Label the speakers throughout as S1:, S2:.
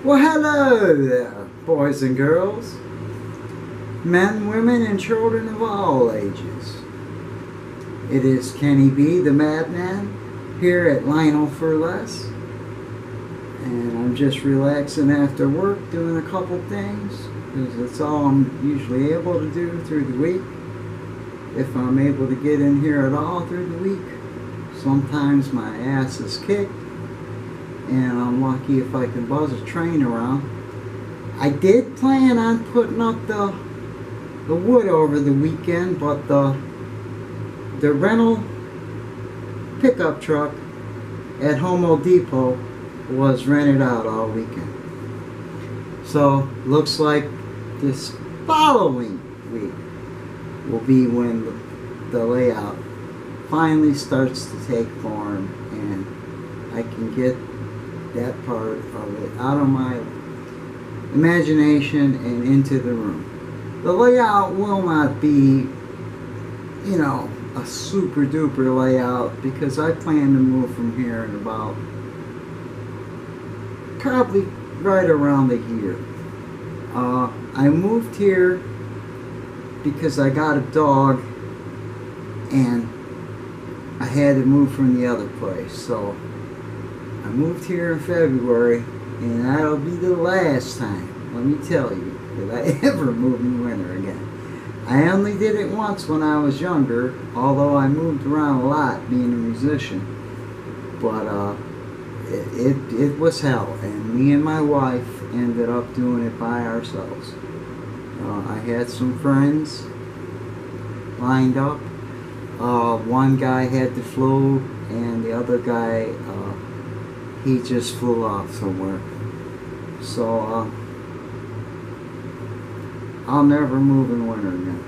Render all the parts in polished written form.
S1: Well, hello there, boys and girls, men, women, and children of all ages. It is Kenny B, the Madman, here at Lionel for Less, and I'm just relaxing after work, doing a couple things, because that's all I'm usually able to do through the week, if I'm able to get in here at all through the week. Sometimes my ass is kicked, and I'm lucky if I can buzz a train around. I did plan on putting up the wood over the weekend, but the rental pickup truck at Homo Depot was rented out all weekend. So looks like this following week will be when the layout finally starts to take form and I can get that part of it out of my imagination and into the room. The layout will not be, a super duper layout, because I plan to move from here in about probably right around a year. I moved here because I got a dog and I had to move from the other place. So I moved here in February, and that'll be the last time, let me tell you, that I ever move in winter again. I only did it once when I was younger, although I moved around a lot being a musician. But it was hell, and me and my wife ended up doing it by ourselves. I had some friends lined up. One guy had the flu, and the other guy, he just flew off somewhere. So I'll never move in winter again.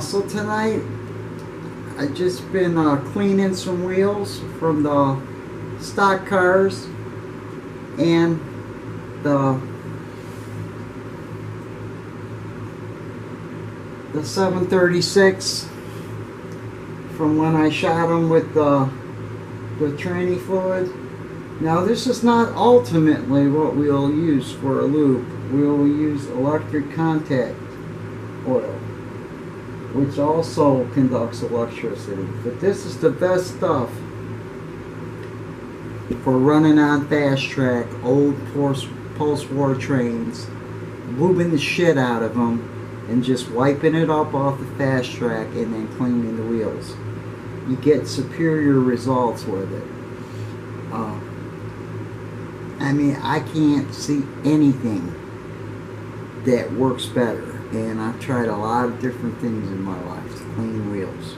S1: So tonight I just been cleaning some wheels from the stock cars and the 736 from when I shot them with the tranny fluid. Now this is not ultimately what we'll use for a lube. We'll use electric contact oil, which also conducts electricity. But this is the best stuff for running on fast track old post-war trains, lubing the shit out of them, and just wiping it up off the fast track and then cleaning the wheels. You get superior results with it. I can't see anything that works better, and I've tried a lot of different things in my life to clean wheels.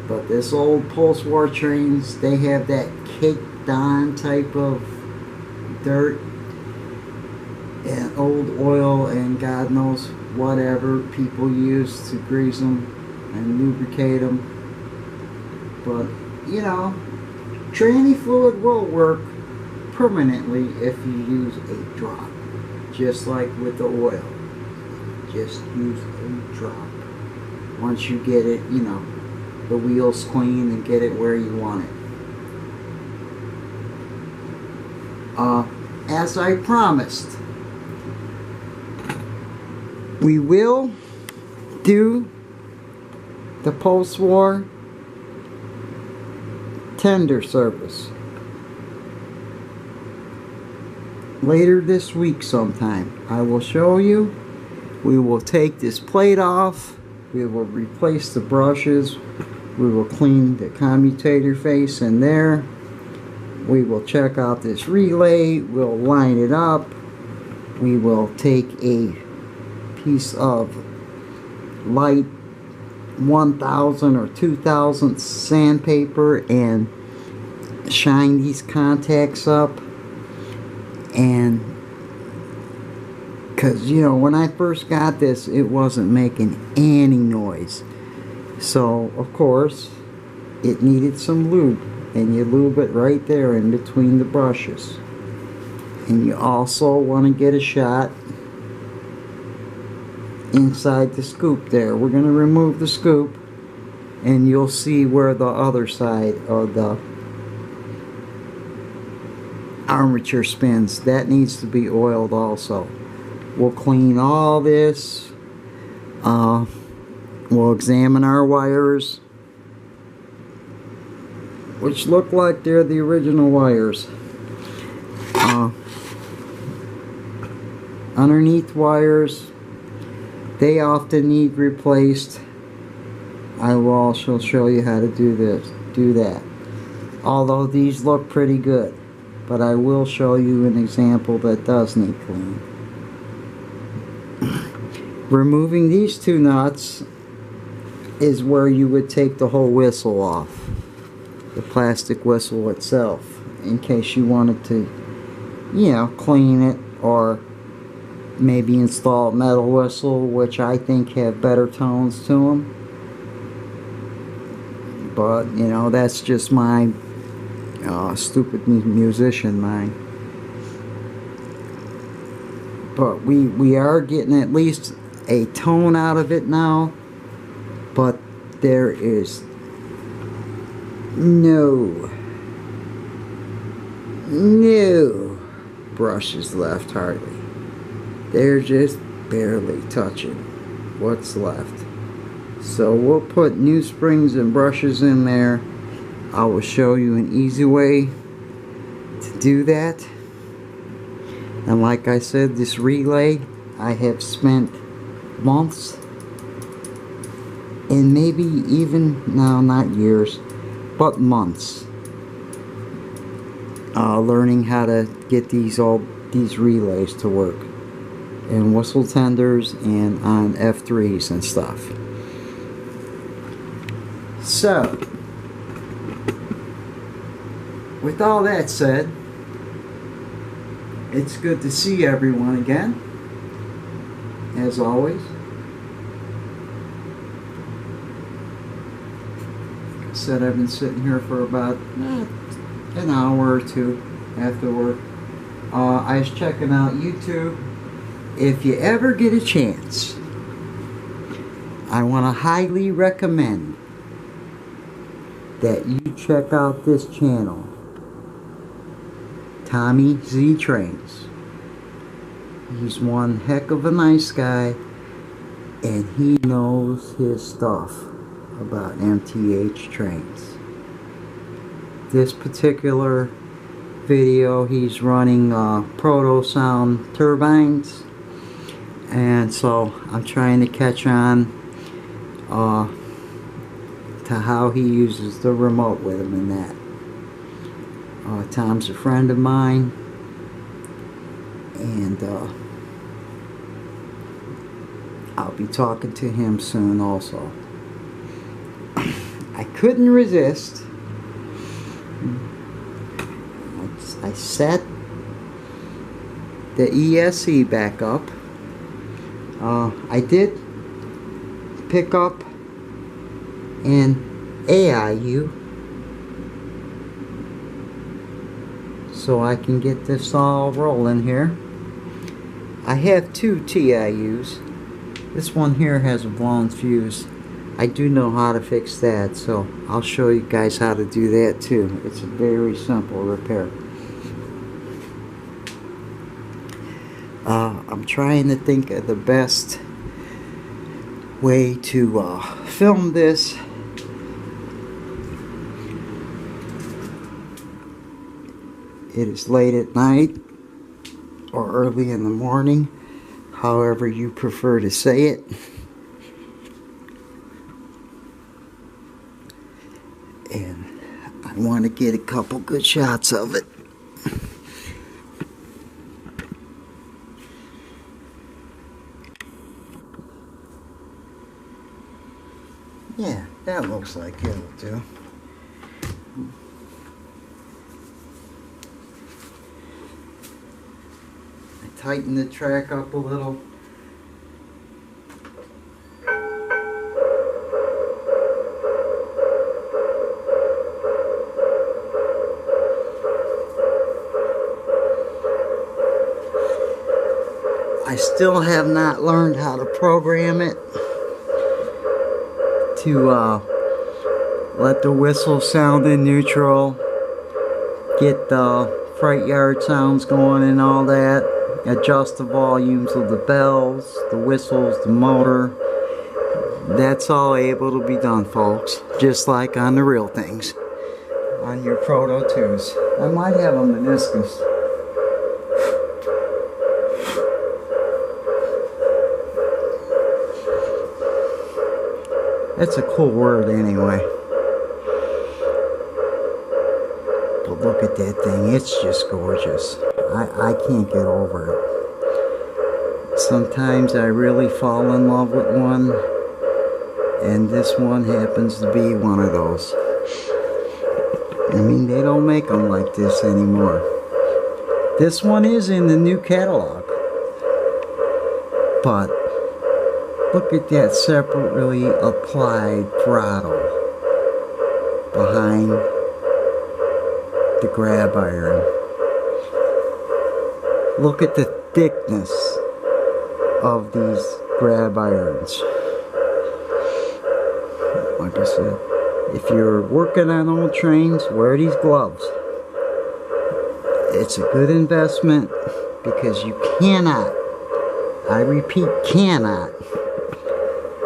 S1: But this old post-war trains, they have that caked on type of dirt and old oil and God knows whatever people use to grease them and lubricate them. But tranny fluid will work permanently if you use a drop, just like with the oil. Just use a drop. Once you get it, the wheels clean and get it where you want it. As I promised, we will do the post-war tender service later this week sometime. I will show you. We will take this plate off. We will replace the brushes. We will clean the commutator face in there. We will check out this relay. We'll line it up. We will take a piece of light 1000 or 2000 sandpaper and shine these contacts up. And because when I first got this, it wasn't making any noise, so of course it needed some lube, and you lube it right there in between the brushes. And you also want to get a shot inside the scoop there. We're going to remove the scoop, and you'll see where the other side of the armature spins. That needs to be oiled also. We'll clean all this. We'll examine our wires, which look like they're the original wires. Underneath wires, they often need replaced. I will also show you how to do that. Although these look pretty good, but I will show you an example that does need cleaning. Removing these two nuts is where you would take the whole whistle off, the plastic whistle itself, in case you wanted to, you know, clean it, or maybe install a metal whistle, which I think have better tones to them. But, you know, that's just my stupid musician mind. But we are getting at least a tone out of it now. But there is no brushes left, hardly. They're just barely touching what's left. So we'll put new springs and brushes in there. I will show you an easy way to do that. And like I said, this relay, I have spent months, and maybe even, no, not years, but months, learning how to get these relays to work in whistle tenders and on F3s and stuff. So, with all that said, it's good to see everyone again, as always. Like I said, I've been sitting here for about an hour or two after work. I was checking out YouTube. If you ever get a chance, I want to highly recommend that you check out this channel, Tommy Z Trains. He's one heck of a nice guy, and he knows his stuff about MTH trains. This particular video, he's running proto sound turbines, and so I'm trying to catch on to how he uses the remote with him in that. Tom's a friend of mine, and I'll be talking to him soon also. I couldn't resist. I set the ESC back up. I did pick up an AIU, so I can get this all rolling here. I have two TIUs. This one here has a blown fuse. I do know how to fix that, so I'll show you guys how to do that too. It's a very simple repair. I'm trying to think of the best way to film this. It is late at night or early in the morning, however you prefer to say it. And I want to get a couple good shots of it. Yeah, that looks like it'll do. I tighten the track up a little. I still have not learned how to program it to let the whistle sound in neutral, get the freight yard sounds going and all that. Adjust the volumes of the bells, the whistles, the motor. That's all able to be done, folks. Just like on the real things. On your Proto 2s. I might have a meniscus. That's a cool word anyway. But look at that thing. It's just gorgeous. I can't get over it. Sometimes I really fall in love with one. And this one happens to be one of those. I mean, they don't make them like this anymore. This one is in the new catalog. But look at that separately applied throttle behind the grab iron. Look at the thickness of these grab irons. Like I said, if you're working on old trains, wear these gloves. It's a good investment because you cannot, I repeat, cannot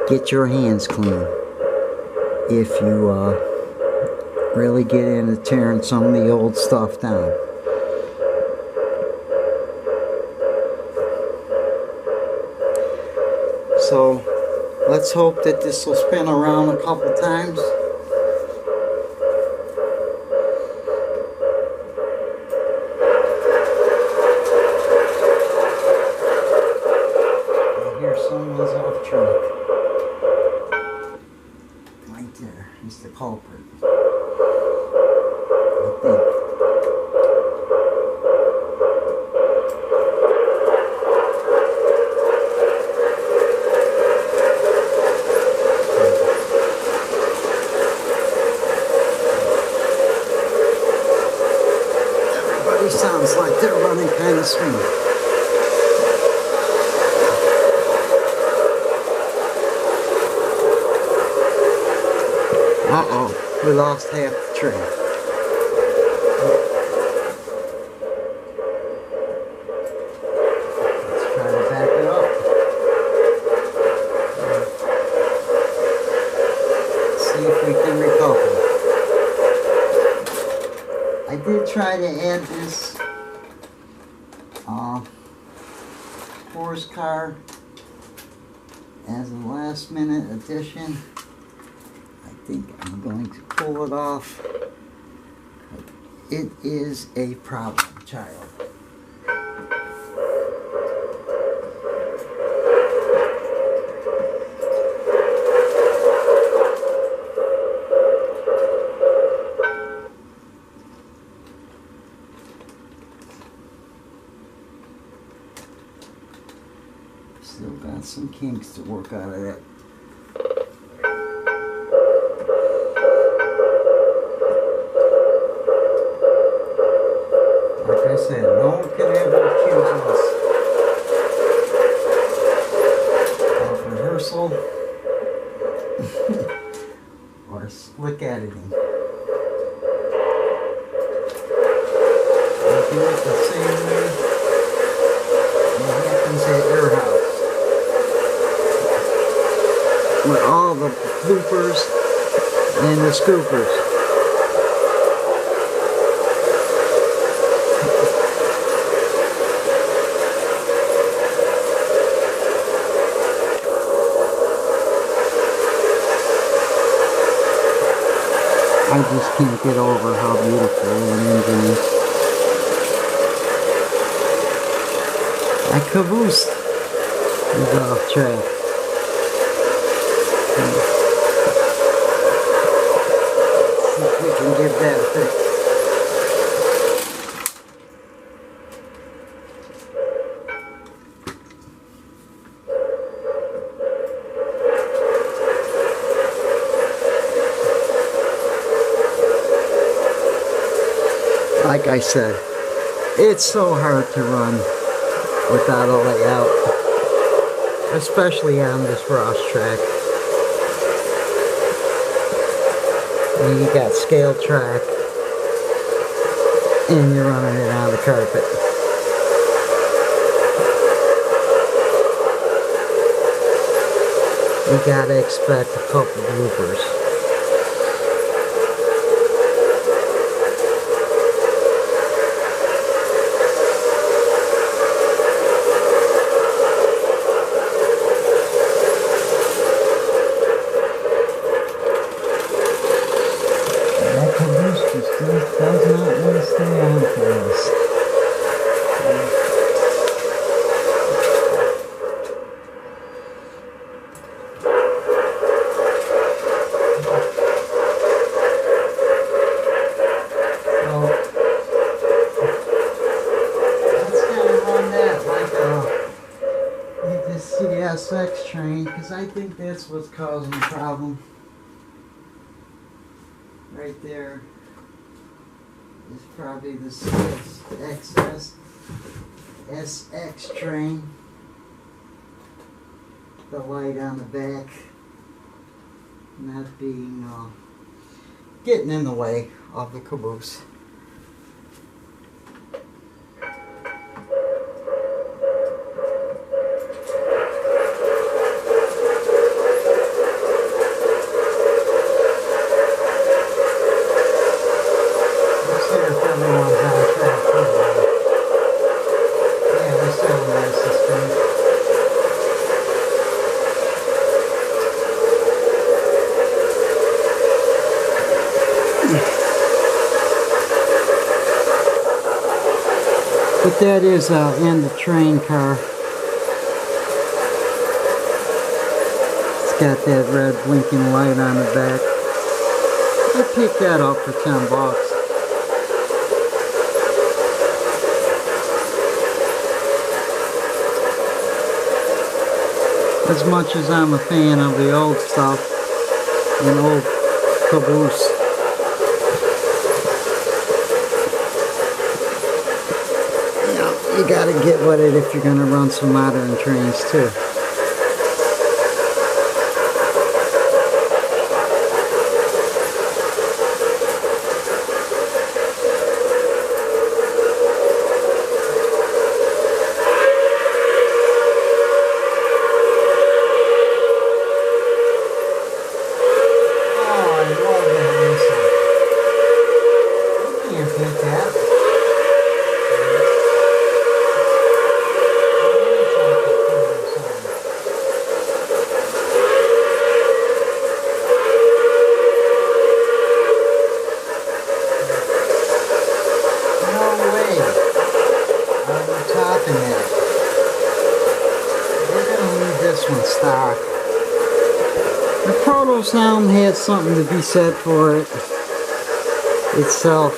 S1: get your hands clean if you really get into tearing some of the old stuff down. So let's hope that this will spin around a couple times. I hear someone's off track. Right there is the culprit. I think. Sounds like they're running kind of smooth. Uh-oh, we lost half the train. Let's try to back it up. See if we can recover. I did try to add this horse car as a last minute addition. I think I'm going to pull it off. It is a problem child. Still got some kinks to work out of that. Like I said, no one can ever accuse us of rehearsal or slick editing. We do it the same way it happens at your house. With all the bloopers and the scoopers. I just can't get over how beautiful an engine is. I caboosed. He's off track. See if we can give that a fix. Like I said, it's so hard to run without a layout, especially on this Ross track. And you got scale track. and you're running it on the carpet. You gotta expect a couple bloopers. That caboose just does not want to stay on for us. CSX train, because I think that's what's causing the problem. Right there is probably the SX train. The light on the back not being getting in the way of the caboose. But that is in the train car. It's got that red blinking light on the back. I picked that up for $10. As much as I'm a fan of the old stuff, an old caboose, you gotta get with it if you're gonna run some modern trains too. Stock. The proto sound had something to be said for it itself.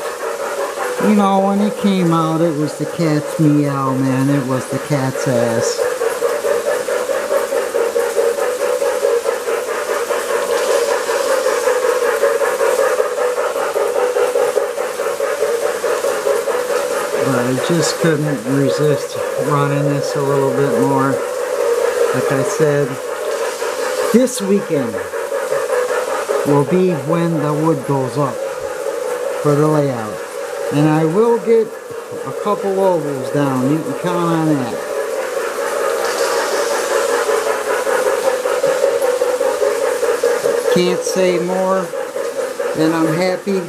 S1: You know, when it came out, it was the cat's meow, man. It was the cat's ass. But I just couldn't resist running this a little bit more. Like I said, this weekend will be when the wood goes up for the layout. And I will get a couple ovals down. You can count on that. Can't say more than I'm happy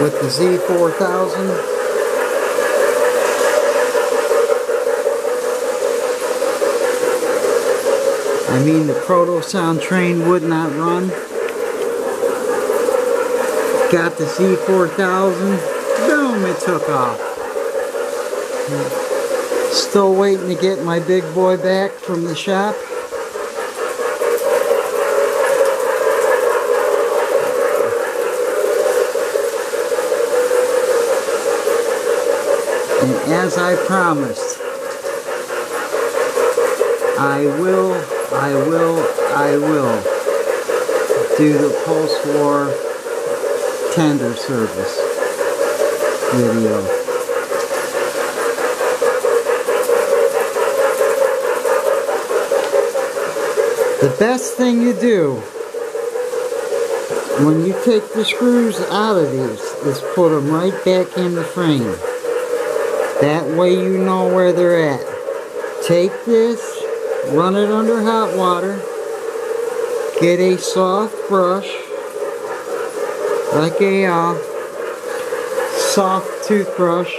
S1: with the Z4000. I mean, the proto sound train would not run. Got the Z4000. Boom, it took off. Still waiting to get my big boy back from the shop. And as I promised, I will do the post-war tender service video. The best thing you do When you take the screws out of these, just put them right back in the frame. That way you know where they're at. Take this, run it under hot water, get a soft brush, like a soft toothbrush,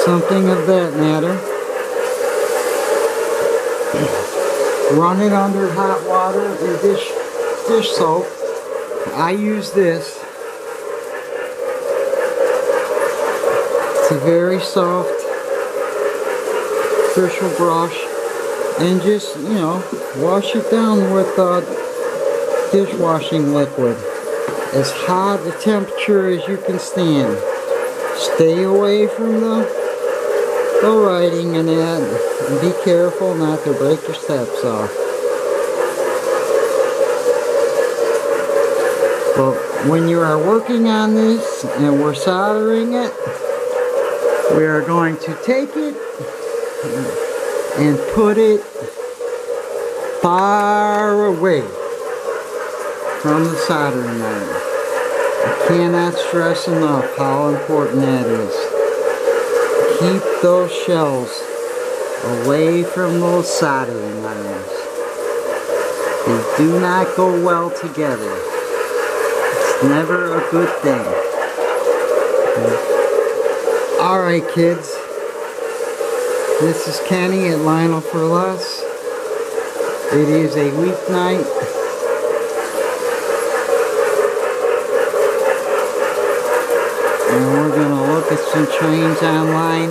S1: something of that matter. Run it under hot water and dish soap. I use this. It's a very soft official brush, and just, you know, wash it down with dishwashing liquid. As hot a temperature as you can stand. Stay away from the writing and that, and be careful not to break your steps off. But when you are working on this and we're soldering it, we are going to take it and put it far away from the soldering iron. I cannot stress enough how important that is. Keep those shells away from those soldering irons. They do not go well together. It's never a good thing. Alright kids, this is Kenny at Lionel for Less. It is a weeknight. And we're going to look at some trains online,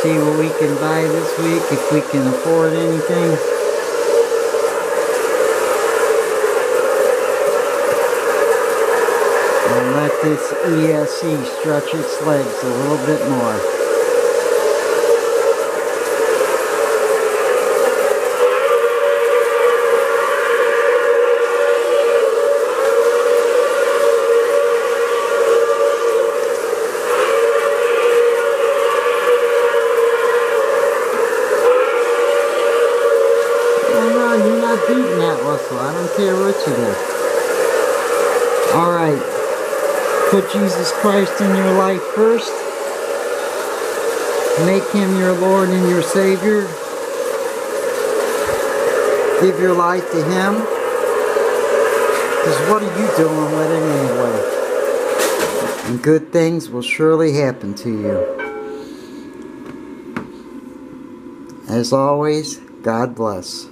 S1: see what we can buy this week, if we can afford anything. And let this ESC stretch its legs a little bit more. Beating that muscle. I don't care what you do. Alright. Put Jesus Christ in your life first. Make Him your Lord and your Savior. Give your life to Him. Because what are you doing with it anyway? And good things will surely happen to you. As always, God bless.